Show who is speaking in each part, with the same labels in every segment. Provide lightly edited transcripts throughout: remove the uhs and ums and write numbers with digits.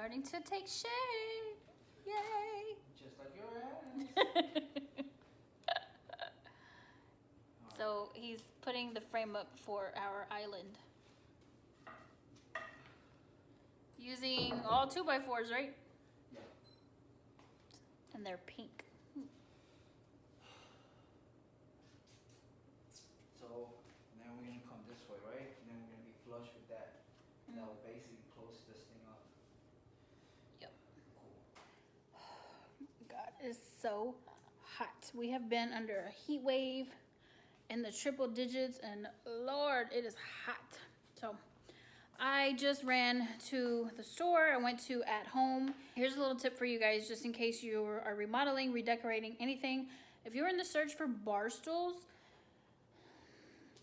Speaker 1: starting to take shape. Yay!
Speaker 2: Just like your ass.
Speaker 1: So he's putting the frame up for our island. Using all 2x4s, right?
Speaker 2: Yeah.
Speaker 1: And they're pink.
Speaker 2: So then we're gonna come this way, right? And then we're gonna be flush with that. That will basically close this thing up.
Speaker 1: Yep.
Speaker 2: Cool.
Speaker 1: God, it's so hot. We have been under a heat wave in the triple digits, and Lord, it is hot. So I just ran to the store. I went to At Home. Here's a little tip for you guys, just in case you are remodeling, redecorating, anything. If you're in the search for Barstools,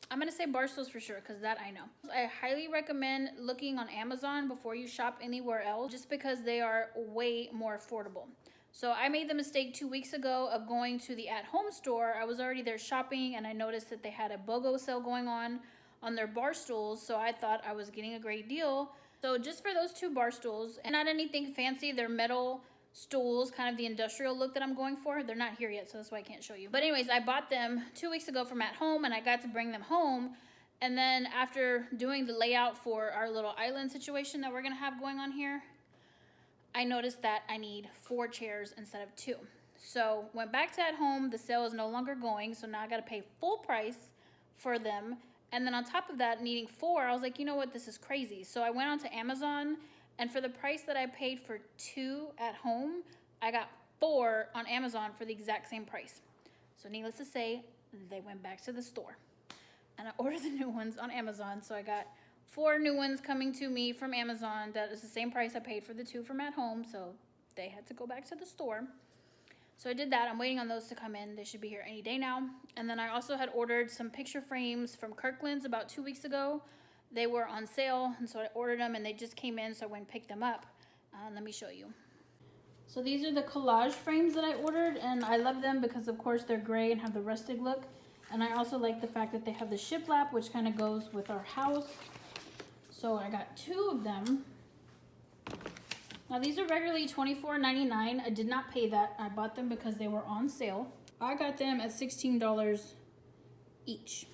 Speaker 1: I'm gonna say Barstools for sure, because that I know. I highly recommend looking on Amazon before you shop anywhere else, just because they are way more affordable. So I made the mistake 2 weeks ago of going to the At Home store. I was already there shopping, and I noticed that they had a BOGO sale going on their bar stools, so I thought I was getting a great deal. So just for those 2 bar stools, and not anything fancy, they're metal stools, kind of the industrial look that I'm going for. They're not here yet, so that's why I can't show you. But anyways, I bought them 2 weeks ago from At Home, and I got to bring them home. And then after doing the layout for our little island situation that we're gonna have going on here, I noticed that I need 4 chairs instead of 2. So went back to At Home. The sale is no longer going, so now I gotta pay full price for them. And then on top of that, needing 4, I was like, you know what, this is crazy. So I went onto Amazon, and for the price that I paid for 2 At Home, I got 4 on Amazon for the exact same price. So needless to say, they went back to the store. And I ordered the new ones on Amazon, so I got 4 new ones coming to me from Amazon. That is the same price I paid for the 2 from At Home, so they had to go back to the store. So I did that. I'm waiting on those to come in. They should be here any day now. And then I also had ordered some picture frames from Kirkland's about 2 weeks ago. They were on sale, and so I ordered them, and they just came in, so I went and picked them up. Let me show you. So these are the collage frames that I ordered, and I love them because, of course, they're gray and have the rustic look. And I also like the fact that they have the shiplap, which kind of goes with our house. So I got 2 of them. Now these are regularly $24.99. I did not pay that. I bought them because they were on sale. I got them at $16 each.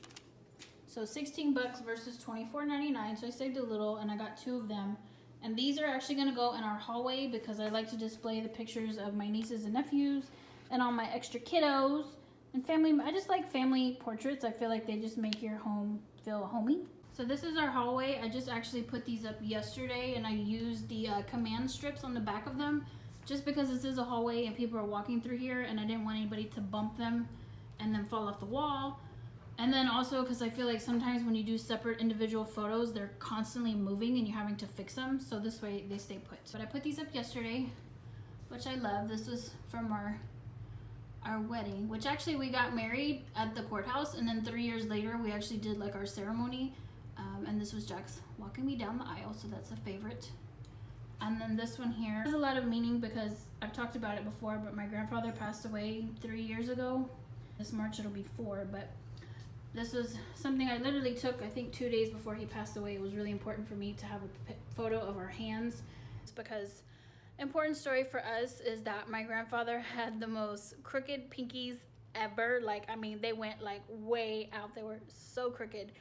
Speaker 1: So 16 bucks versus $24.99. So I saved a little, and I got 2 of them. And these are actually gonna go in our hallway because I like to display the pictures of my nieces and nephews and all my extra kiddos and family. I just like family portraits. I feel like they just make your home feel homey. So this is our hallway. I just actually put these up yesterday, and I used the command strips on the back of them just because this is a hallway and people are walking through here, and I didn't want anybody to bump them and then fall off the wall. And then also because I feel like sometimes when you do separate individual photos, they're constantly moving and you're having to fix them. So this way they stay put. But I put these up yesterday, which I love. This was from our wedding, which actually we got married at the courthouse, and then 3 years later we actually did like our ceremony. And this was Jax walking me down the aisle, so that's a favorite. And then this one here has a lot of meaning because I've talked about it before, but my grandfather passed away 3 years ago. This March it'll be 4, but this was something I literally took, I think 2 days before he passed away. It was really important for me to have a photo of our hands. It's because important story for us is that my grandfather had the most crooked pinkies ever. Like, I mean, they went like way out. They were so crooked.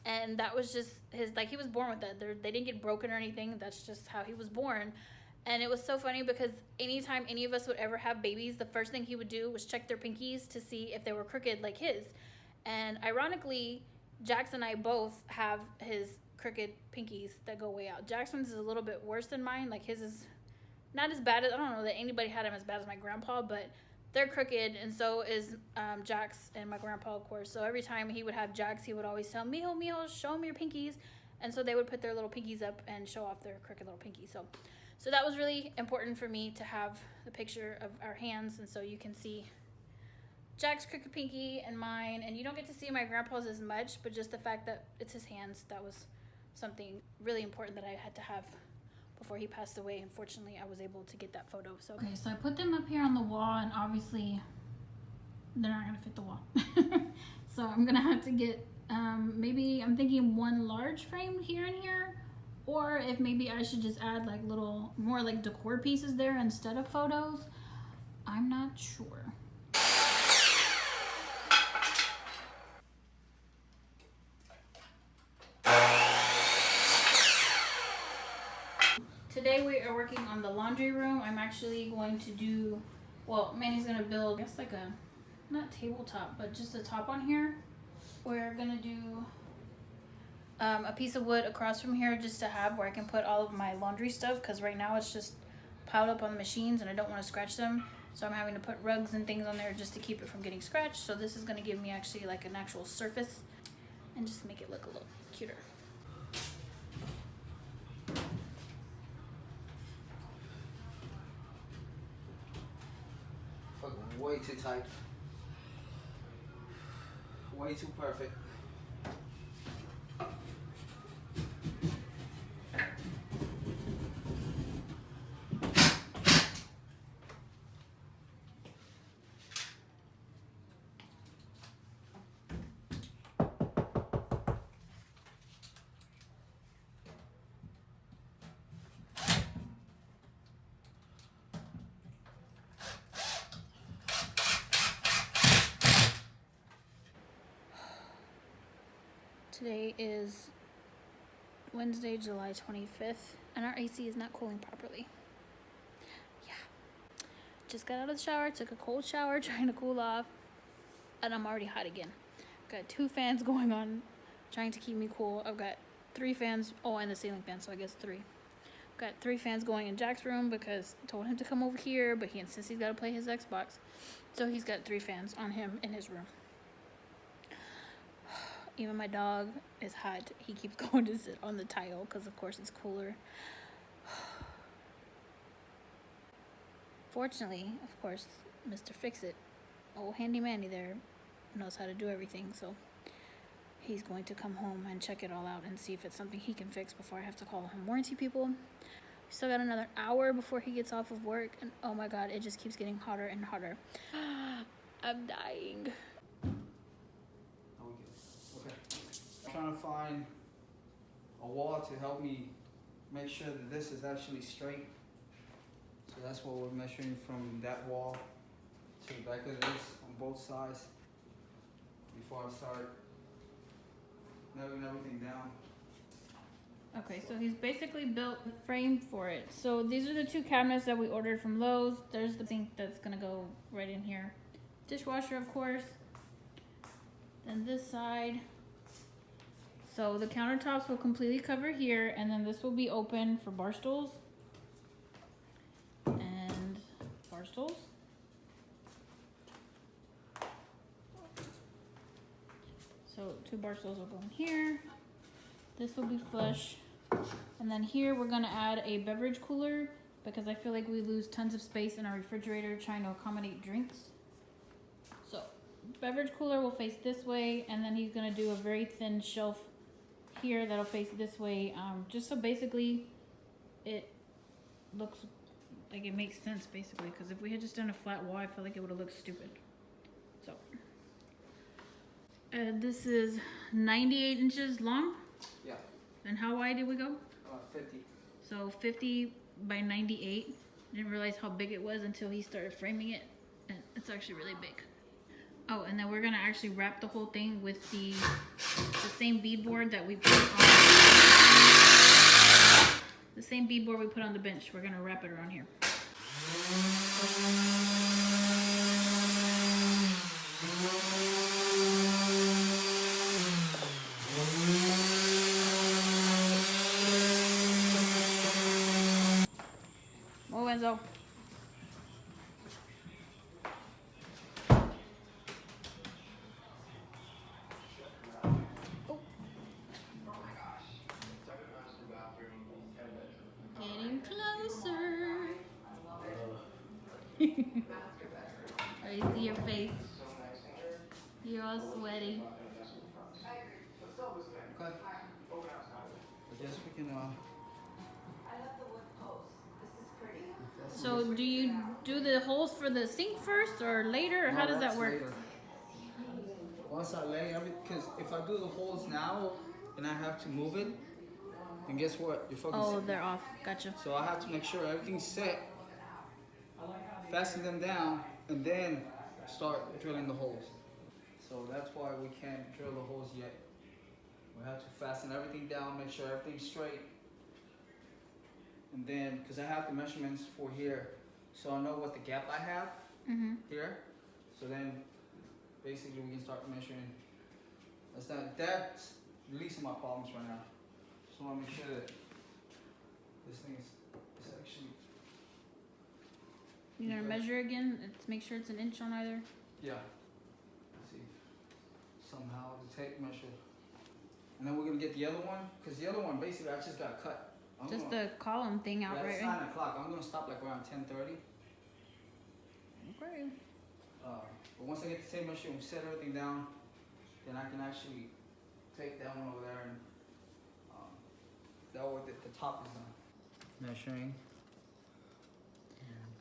Speaker 1: And that was just his, like, he was born with that. They didn't get broken or anything. That's just how he was born. And it was so funny because anytime any of us would ever have babies, the first thing he would do was check their pinkies to see if they were crooked like his. And ironically, Jax and I both have his crooked pinkies that go way out. Jackson's is a little bit worse than mine. Like, his is not as bad as, I don't know that anybody had him as bad as my grandpa, but they're crooked, and so is Jax and my grandpa, of course. So every time he would have Jax, he would always tell, Mijo, Mijo, show me your pinkies. And so they would put their little pinkies up and show off their crooked little pinkies. So that was really important for me to have the picture of our hands, and so you can see Jack's crooked pinky and mine, and you don't get to see my grandpa's as much, but just the fact that it's his hands, that was something really important that I had to have before he passed away. Unfortunately, I was able to get that photo. So okay, so I put them up here on the wall, and obviously they're not gonna fit the wall. So I'm gonna have to get maybe, I'm thinking 1 large frame here and here, or if maybe I should just add like little more like decor pieces there instead of photos. I'm not sure. Today we are working on the laundry room. I'm actually going to do, well, Manny's gonna build, I guess like a, not tabletop, but just a top on here. We're gonna do a piece of wood across from here just to have where I can put all of my laundry stuff, because right now it's just piled up on the machines and I don't want to scratch them. So I'm having to put rugs and things on there just to keep it from getting scratched. So this is gonna give me actually like an actual surface and just make it look a little cuter.
Speaker 2: Fucking way too tight. Way too perfect.
Speaker 1: Today is Wednesday, July 25th, and our AC is not cooling properly. Yeah. Just got out of the shower, took a cold shower, trying to cool off, and I'm already hot again. Got 2 fans going on, trying to keep me cool. I've got 3 fans, oh, and the ceiling fan, so I guess 3. Got 3 fans going in Jack's room because I told him to come over here, but he insists he's got to play his Xbox. So he's got 3 fans on him in his room. Even my dog is hot. He keeps going to sit on the tile because of course it's cooler. Fortunately, of course, Mr. Fix-It, old handy manny there, knows how to do everything, so he's going to come home and check it all out and see if it's something he can fix before I have to call home warranty people. Still got another hour before he gets off of work, and oh my god, it just keeps getting hotter and hotter. I'm dying.
Speaker 2: Trying to find a wall to help me make sure that this is actually straight. So that's what we're measuring from that wall to the back of this on both sides before I start nailing everything down.
Speaker 1: Okay, so he's basically built the frame for it. So these are the 2 cabinets that we ordered from Lowe's. There's the sink that's gonna go right in here. Dishwasher, of course. Then this side. So the countertops will completely cover here, and then this will be open for Barstools. And Barstools. So 2 Barstools will go in here. This will be flush. And then here we're gonna add a beverage cooler because I feel like we lose tons of space in our refrigerator trying to accommodate drinks. So beverage cooler will face this way, and then he's gonna do a very thin shelf here that'll face this way, just so basically it looks like it makes sense basically, because if we had just done a flat wall I feel like it would have looked stupid. So this is 98 inches long.
Speaker 2: Yeah.
Speaker 1: And how wide did we go?
Speaker 2: 50.
Speaker 1: So 50 by 98. Didn't realize how big it was until he started framing it, and it's actually really big. Oh, and then we're gonna actually wrap the whole thing with the same beadboard that we put on the same beadboard we put on the bench. We're gonna wrap it around here. Oh, Enzo. Getting closer. I see your face. You're all sweaty.
Speaker 2: Okay. I guess we can.
Speaker 3: I love the wood post. This is pretty.
Speaker 1: So do you do the holes for the sink first or later, or how does that work?
Speaker 2: Later. Once I lay everything, because if I do the holes now and I have to move it, And guess what? You're fucking
Speaker 1: Oh,
Speaker 2: sick.
Speaker 1: they're off. Gotcha.
Speaker 2: So I have to make sure everything's set, fasten them down, and then start drilling the holes. So that's why we can't drill the holes yet. We have to fasten everything down, make sure everything's straight. And then, because I have the measurements for here, so I know what the gap I have here. So then, basically we can start measuring. That's the least of my problems right now. Just want to make sure that this thing is actually.
Speaker 1: You gonna measure again? Let's make sure it's an inch on either.
Speaker 2: Yeah. Let's see if somehow the tape measure. And then we're gonna get the other one, because the other one basically I just got cut.
Speaker 1: Just the column thing out,
Speaker 2: yeah,
Speaker 1: right?
Speaker 2: it's 9 o'clock. I'm gonna stop like around 10:30.
Speaker 1: Okay.
Speaker 2: But once I get the tape measure and set everything down, then I can actually take that one over there and that way the top is done. Measuring.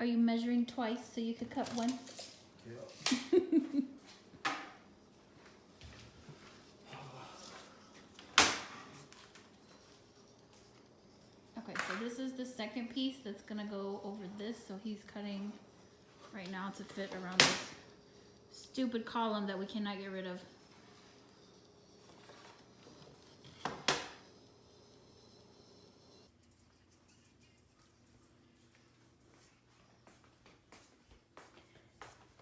Speaker 1: Are you measuring twice so you could cut once?
Speaker 2: Yeah.
Speaker 1: Okay, so this is the second piece that's gonna go over this. So he's cutting right now to fit around this stupid column that we cannot get rid of.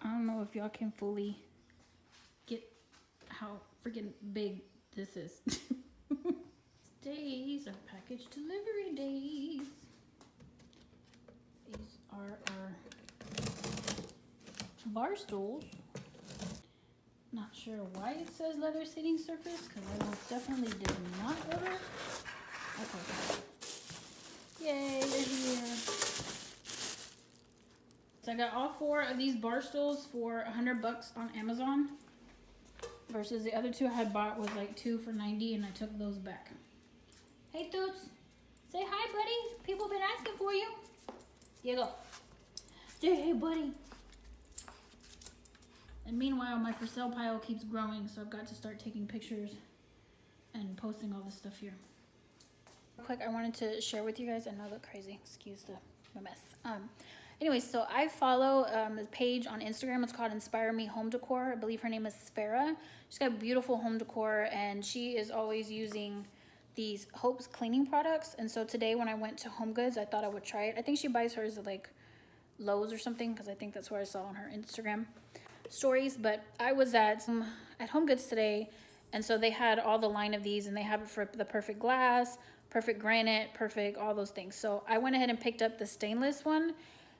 Speaker 1: I don't know if y'all can fully get how freaking big this is. Days are package delivery days. These are our Barstools. Not sure why it says leather seating surface, because I most definitely did not order. Okay. Yay, they're here. So I got all 4 of these Barstools for $100 on Amazon. Versus the other 2 I had bought was like 2 for $90, and I took those back. Hey Toots, say hi buddy. People been asking for you. Here you go. Say hey buddy. And meanwhile my for sale pile keeps growing, so I've got to start taking pictures and posting all this stuff here. Real quick, I wanted to share with you guys, I know I look crazy, excuse the mess. Anyways, so I follow a page on Instagram. It's called Inspire Me Home Decor. I believe her name is Sphera. She's got beautiful home decor, and she is always using these Hope's cleaning products. And so today when I went to Home Goods, I thought I would try it. I think she buys hers at like Lowe's or something, because I think that's where I saw on her Instagram stories. But I was at Home Goods today, and so they had all the line of these, and they have it for the perfect glass, perfect granite, perfect all those things. So I went ahead and picked up the stainless one,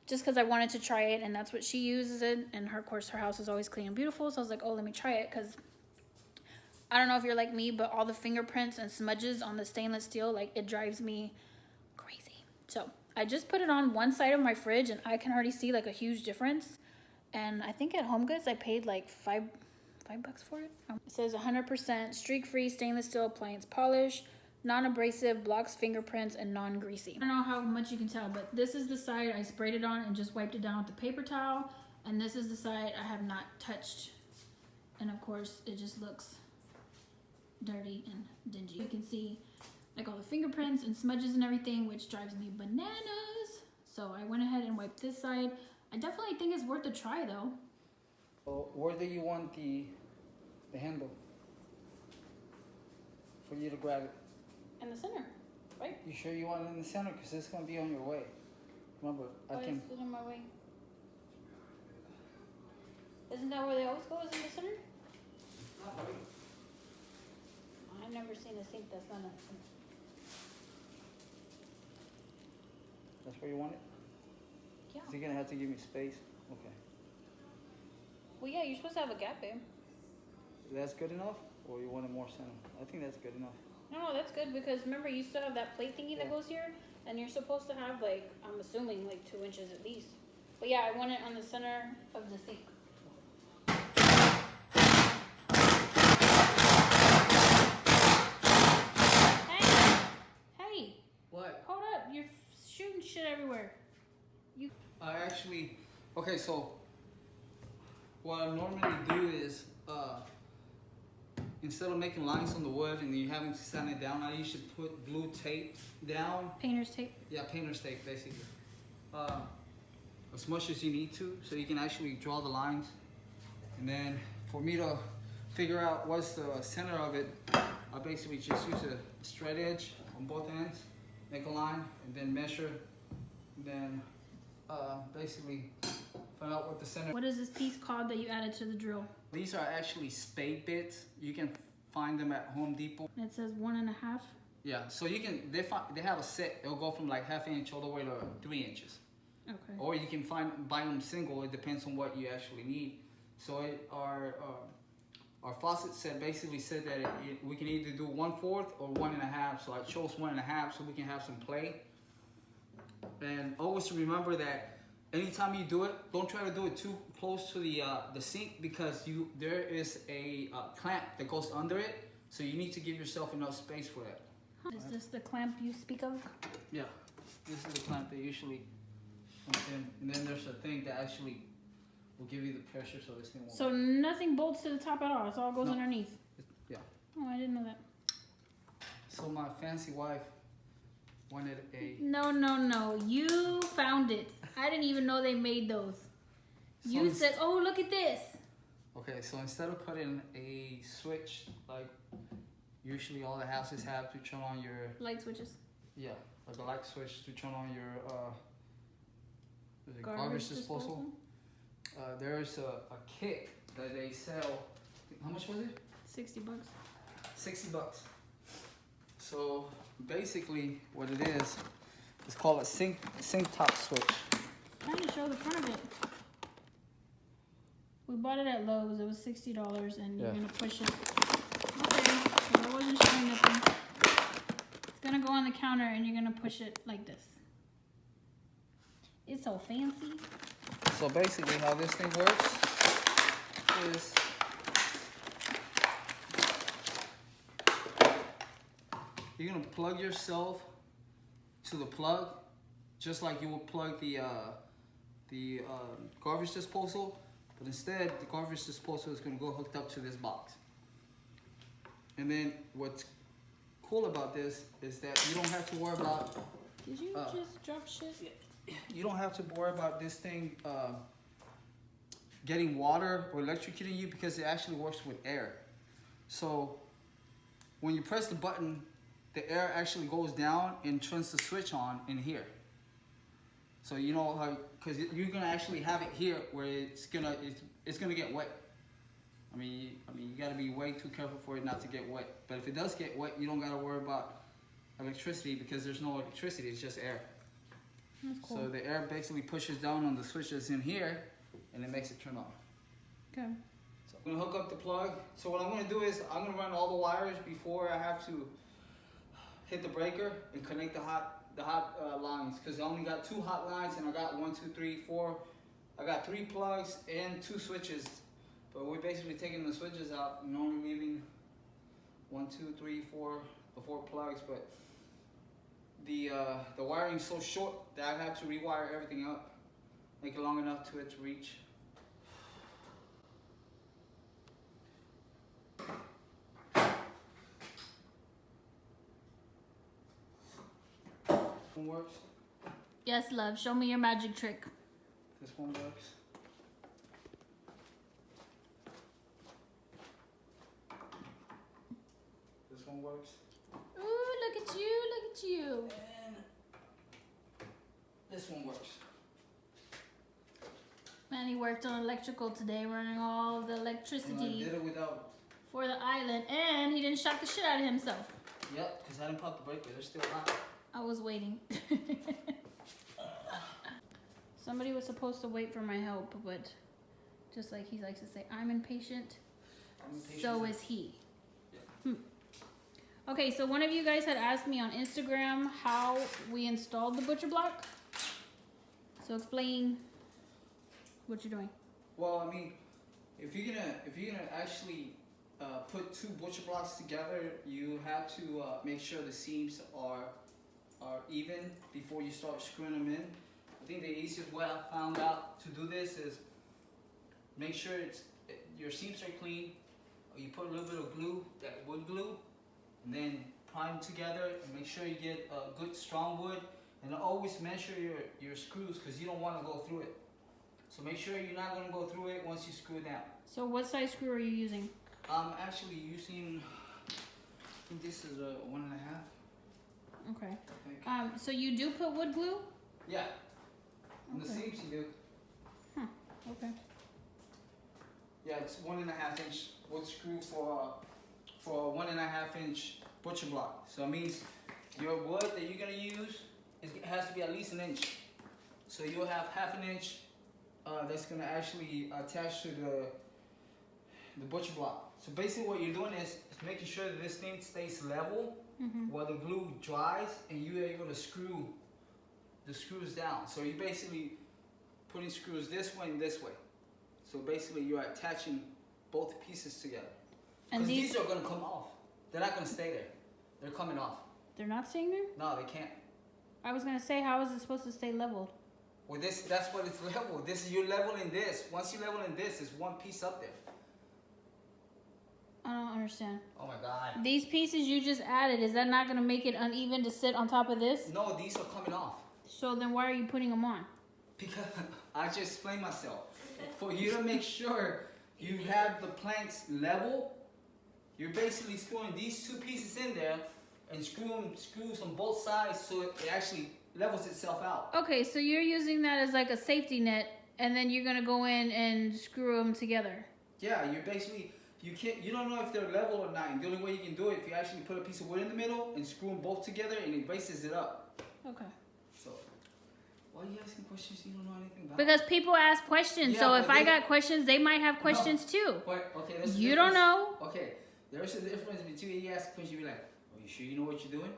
Speaker 1: just because I wanted to try it, and that's what she uses it. And her, of course, her house is always clean and beautiful. So I was like, oh, let me try it, because I don't know if you're like me, but all the fingerprints and smudges on the stainless steel, like, it drives me crazy. So I just put it on one side of my fridge, and I can already see like a huge difference. And I think at Home Goods I paid like $5 for it. It says 100% streak-free stainless steel appliance polish, non-abrasive, blocks fingerprints, and non-greasy. I don't know how much you can tell, but this is the side I sprayed it on and just wiped it down with the paper towel, and this is the side I have not touched. And of course it just looks dirty and dingy. You can see like all the fingerprints and smudges and everything, which drives me bananas. So I went ahead and wiped this side. I definitely think it's worth a try though.
Speaker 2: So where do you want the handle for you to grab it?
Speaker 1: In the center, right?
Speaker 2: You sure you want it in the center? Because it's going to be on your way. Remember,
Speaker 1: Why is it in my way? Isn't that where they always go, is in the center?
Speaker 2: Not really.
Speaker 1: I've never seen a sink that's not in the center.
Speaker 2: That's where you want it?
Speaker 1: Yeah.
Speaker 2: Is he going to have to give me space? Okay.
Speaker 1: Well, yeah, you're supposed to have a gap, babe.
Speaker 2: That's good enough? Or you want it more center? I think that's good enough.
Speaker 1: No, that's good, because remember you still have that plate thingy that goes here, and you're supposed to have like, I'm assuming like 2 inches at least. But yeah, I want it on the center of the sink. Hey,
Speaker 2: What?
Speaker 1: hold up, you're shooting shit everywhere.
Speaker 2: I actually, okay, so what I normally do is, instead of making lines on the wood and you having to sand it down, I usually put blue tape down.
Speaker 1: Painter's tape.
Speaker 2: Yeah, painter's tape basically. As much as you need to, so you can actually draw the lines. And then for me to figure out what's the center of it, I basically just use a straight edge on both ends, make a line, and then measure. And then basically find out what the center.
Speaker 1: What is this piece called that you added to the drill?
Speaker 2: These are actually spade bits. You can find them at Home Depot.
Speaker 1: And it says 1.5.
Speaker 2: Yeah, so you can, they have a set. It'll go from like 1/2 inch all the way to 3 inches.
Speaker 1: Okay.
Speaker 2: Or you can buy them single. It depends on what you actually need. So our faucet set basically said that we can either do 1/4 or 1.5. So I chose 1.5 so we can have some play. And always remember that anytime you do it, don't try to do it too close to the sink, because there is a clamp that goes under it. So you need to give yourself enough space for that.
Speaker 1: Is this the clamp you speak of?
Speaker 2: Yeah, this is the clamp that usually comes in, and then there's a thing that actually will give you the pressure so this thing won't.
Speaker 1: So nothing bolts to the top at all. It all goes underneath.
Speaker 2: Yeah.
Speaker 1: Oh, I didn't know that.
Speaker 2: So my fancy wife wanted a.
Speaker 1: No. You found it. I didn't even know they made those. You said, "Oh, look at this."
Speaker 2: Okay, so instead of putting a switch like usually all the houses have to turn on your
Speaker 1: Light switches.
Speaker 2: like a light switch to turn on your garbage disposal. There's a kit that they sell. How much was it?
Speaker 1: $60.
Speaker 2: $60. So basically, what it is, it's called a sink top switch.
Speaker 1: Trying to show the front of it. We bought it at Lowe's. It was $60, and you're gonna push it. Okay, so I wasn't showing nothing. It's gonna go on the counter, and you're gonna push it like this. It's so fancy.
Speaker 2: So basically, how this thing works is you're gonna plug yourself to the plug, just like you would plug the garbage disposal, but instead the garbage disposal is gonna go hooked up to this box. And then what's cool about this is that you don't have to worry about.
Speaker 1: Did you just drop shit?
Speaker 2: You don't have to worry about this thing getting water or electrocuting you, because it actually works with air. So when you press the button, the air actually goes down and turns the switch on in here. So you know how, because you're gonna actually have it here where it's gonna get wet. I mean, you gotta be way too careful for it not to get wet. But if it does get wet, you don't gotta worry about electricity, because there's no electricity, it's just air.
Speaker 1: That's cool.
Speaker 2: So the air basically pushes down on the switches in here, and it makes it turn on.
Speaker 1: Okay.
Speaker 2: So I'm gonna hook up the plug. So what I'm gonna do is I'm gonna run all the wires before I have to hit the breaker and connect the hot lines, because I only got 2 hot lines, and I got 1, 2, 3, 4. I got 3 plugs and 2 switches, but we're basically taking the switches out and only leaving 1, 2, 3, 4, the 4 plugs. But the wiring's so short that I have to rewire everything up, make it long enough to it to reach. One works.
Speaker 1: Yes, love. Show me your magic trick.
Speaker 2: This one works. This one works.
Speaker 1: Ooh, look at you, look at you.
Speaker 2: And this one works.
Speaker 1: Man, he worked on electrical today, running all the
Speaker 2: And I
Speaker 1: electricity
Speaker 2: did it without.
Speaker 1: for the island, and he didn't shock the shit out of himself.
Speaker 2: Yep, because I didn't pop the breaker. They're still hot.
Speaker 1: I was waiting. Somebody was supposed to wait for my help, but just like he likes to say, I'm impatient.
Speaker 2: I'm impatient.
Speaker 1: So is he. Okay, so one of you guys had asked me on Instagram how we installed the butcher block. So explain what you're doing.
Speaker 2: Well, I mean, if you're gonna actually put 2 butcher blocks together, you have to make sure the seams are even before you start screwing them in. I think the easiest way I found out to do this is make sure your seams are clean. you put a little bit of glue, that wood glue, and then prime together and make sure you get a good strong wood. And always measure your screws because you don't want to go through it. So make sure you're not going to go through it once you screw it down.
Speaker 1: So what size screw are you using?
Speaker 2: I'm actually using, I think this is a 1.5.
Speaker 1: Okay.
Speaker 2: I think.
Speaker 1: So you do put wood glue?
Speaker 2: Yeah. On the
Speaker 1: Okay.
Speaker 2: seams you do.
Speaker 1: Okay.
Speaker 2: Yeah, it's 1.5 inch wood screw for a 1.5 inch butcher block. So it means your wood that you're gonna use has to be at least an inch. So you'll have half an inch that's gonna actually attach to the butcher block. So basically what you're doing is making sure that this thing stays level while the glue dries and you're able to screw the screws down. So you're basically putting screws this way and this way. So basically you're attaching both pieces together.
Speaker 1: And
Speaker 2: Because these are gonna come off. They're not gonna stay there. They're coming off.
Speaker 1: They're not staying there?
Speaker 2: No, they can't.
Speaker 1: I was gonna say, how is it supposed to stay leveled?
Speaker 2: Well, that's what it's leveled. This is, you're leveling this. Once you leveling this, there's one piece up there.
Speaker 1: I don't understand.
Speaker 2: Oh my God.
Speaker 1: These pieces you just added, is that not gonna make it uneven to sit on top of this?
Speaker 2: No, these are coming off.
Speaker 1: So then why are you putting them on?
Speaker 2: Because I just explained myself. For you to make sure you have the planks level, you're basically screwing these two pieces in there and screws on both sides so it actually levels itself out.
Speaker 1: Okay, so you're using that as like a safety net, and then you're gonna go in and screw them together.
Speaker 2: Yeah, you're basically, you don't know if they're level or not. And the only way you can do it if you actually put a piece of wood in the middle and screw them both together and it braces it up.
Speaker 1: Okay.
Speaker 2: So, why are you asking questions you don't know anything about?
Speaker 1: Because people ask questions,
Speaker 2: Yeah,
Speaker 1: so
Speaker 2: but
Speaker 1: if I
Speaker 2: they-
Speaker 1: got questions, they might have questions too.
Speaker 2: But, okay, there's a
Speaker 1: You don't
Speaker 2: difference.
Speaker 1: know.
Speaker 2: Okay, there's a difference between you ask a question, you be like, are you sure you know what you're doing?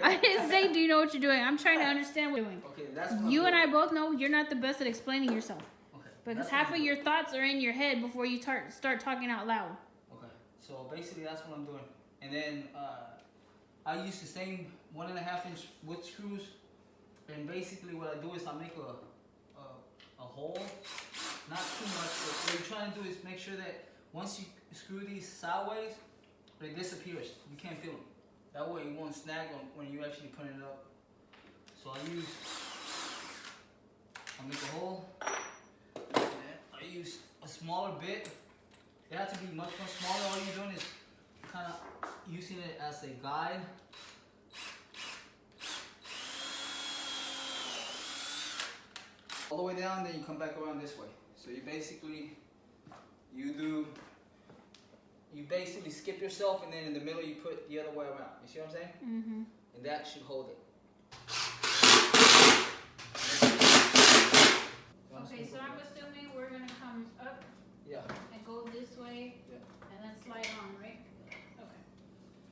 Speaker 1: I didn't say, do you know what you're doing? I'm trying to understand what you're doing.
Speaker 2: Okay, that's what
Speaker 1: You
Speaker 2: I'm
Speaker 1: and I
Speaker 2: doing.
Speaker 1: both know you're not the best at explaining yourself.
Speaker 2: Okay.
Speaker 1: Because
Speaker 2: that's
Speaker 1: half
Speaker 2: what
Speaker 1: of
Speaker 2: I'm
Speaker 1: your thoughts are in your head before you start talking out loud.
Speaker 2: Okay, so basically that's what I'm doing. And then I use the same 1.5 inch wood screws. And basically what I do is I make a hole, not too much, but what you're trying to do is make sure that once you screw these sideways, it disappears. You can't feel them. That way it won't snag on when you actually put it up. So I make a hole, and then I use a smaller bit. It has to be much more smaller. All you're doing is kind of using it as a guide. All the way down, then you come back around this way. So you basically, you basically skip yourself, and then in the middle you put the other way around. You see what I'm saying?
Speaker 1: Mm-hmm.
Speaker 2: And that should hold it.
Speaker 1: Okay, so I'm assuming we're gonna come up
Speaker 2: Yeah.
Speaker 1: and go this way,
Speaker 2: Yeah.
Speaker 1: and then slide on, right? Okay.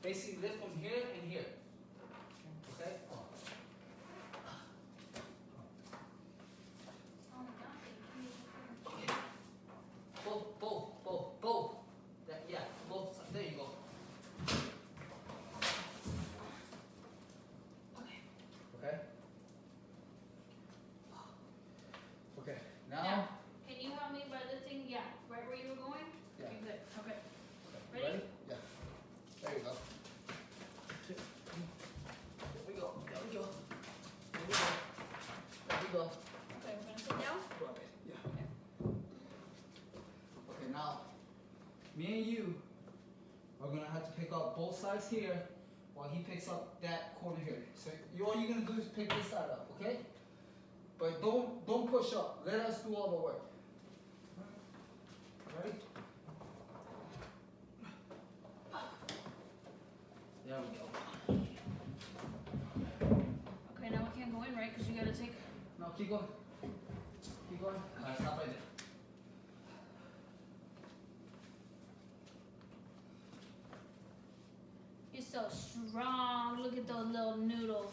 Speaker 2: Basically lift from here and here. Okay?
Speaker 1: Oh, nothing.
Speaker 2: Both. That, yeah, both sides. There you go.
Speaker 1: Okay.
Speaker 2: Okay? Okay, now.
Speaker 1: Now, can you help me by lifting? Yeah, right where you were going?
Speaker 2: Yeah.
Speaker 1: You're good. Okay.
Speaker 2: Okay,
Speaker 1: Ready?
Speaker 2: Yeah. There you go. There we go. There we go. There we go. There we go.
Speaker 1: Okay, we're gonna sit down.
Speaker 2: Drop it. Yeah. Okay, now, me and you are gonna have to pick up both sides here while he picks up that corner here. So all you're gonna do is pick this side up, okay? But don't push up. Let us do all the work. Ready? There we go.
Speaker 1: Okay, now we can't go in, right? Because you gotta take.
Speaker 2: No, keep going. Keep going. Alright, stop right there.
Speaker 1: You're so strong. Look at those little noodles.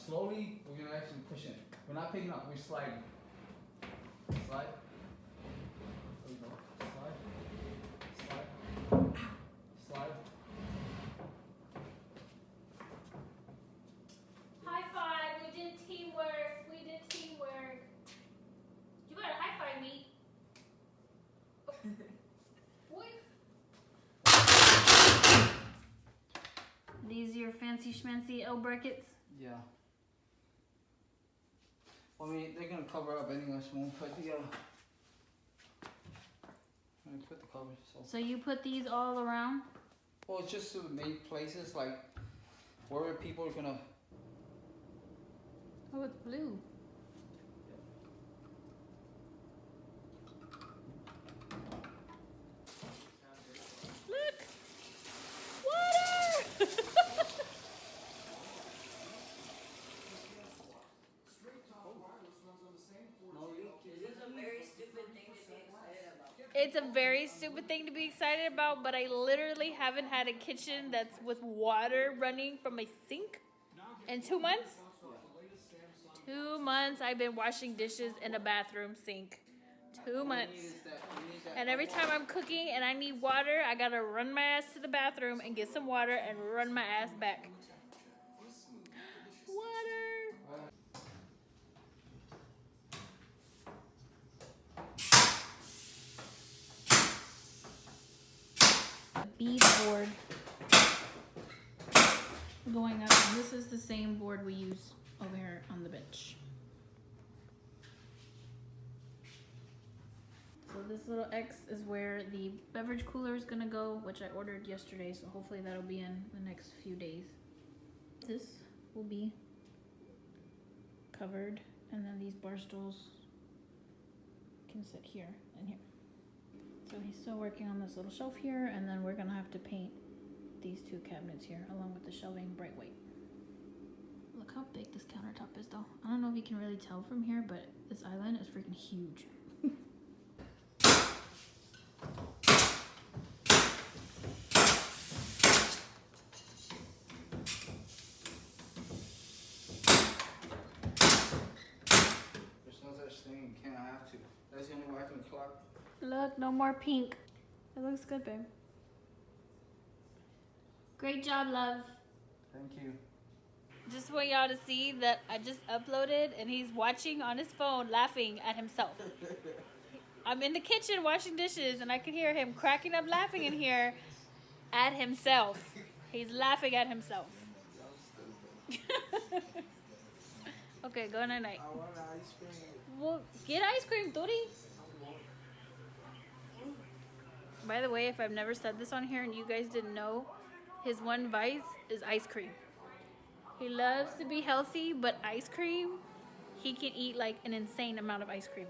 Speaker 2: Slowly, we're gonna actually push in. We're not picking up, we're sliding. Slide. There we go. Slide. Slide.
Speaker 1: High five. We did teamwork. You gotta high five me. What? fancy schmancy L brackets.
Speaker 2: Yeah. Well, I mean, they're gonna cover up anyway, so we'll put the, I'm gonna put the covers, so.
Speaker 1: So you put these all around?
Speaker 2: Well, it's just to make places like where people are gonna.
Speaker 1: Oh, it's blue. Look! Water!
Speaker 3: This is a very stupid thing to be excited about.
Speaker 1: It's a very stupid thing to be excited about, but I literally haven't had a kitchen that's with water running from a sink in 2 months. 2 months I've been washing dishes in a bathroom sink. 2 months. And every time I'm cooking and I need water, I gotta run my ass to the bathroom and get some water and run my ass back. Water! Bead board going up. This is the same board we use over here on the bench. So this little X is where the beverage cooler is gonna go, which I ordered yesterday, so hopefully that'll be in the next few days. This will be covered, and then these bar stools can sit here and here. So he's still working on this little shelf here, and then we're gonna have to paint these two cabinets here along with the shelving bright white. Look how big this countertop is though. I don't know if you can really tell from here, but this island is freaking huge.
Speaker 2: There's no such thing. You can't have to. That's the only way I can clock.
Speaker 1: Look, no more pink. It looks good, babe. Great job, love.
Speaker 2: Thank you.
Speaker 1: Just want y'all to see that I just uploaded and he's watching on his phone laughing at himself. I'm in the kitchen washing dishes and I can hear him cracking up laughing in here at himself. He's laughing at himself. Okay, go night night.
Speaker 2: I want ice cream.
Speaker 1: Well, get ice cream, Tori. By the way, if I've never said this on here and you guys didn't know, his one vice is ice cream. He loves to be healthy, but ice cream, he can eat like an insane amount of ice cream.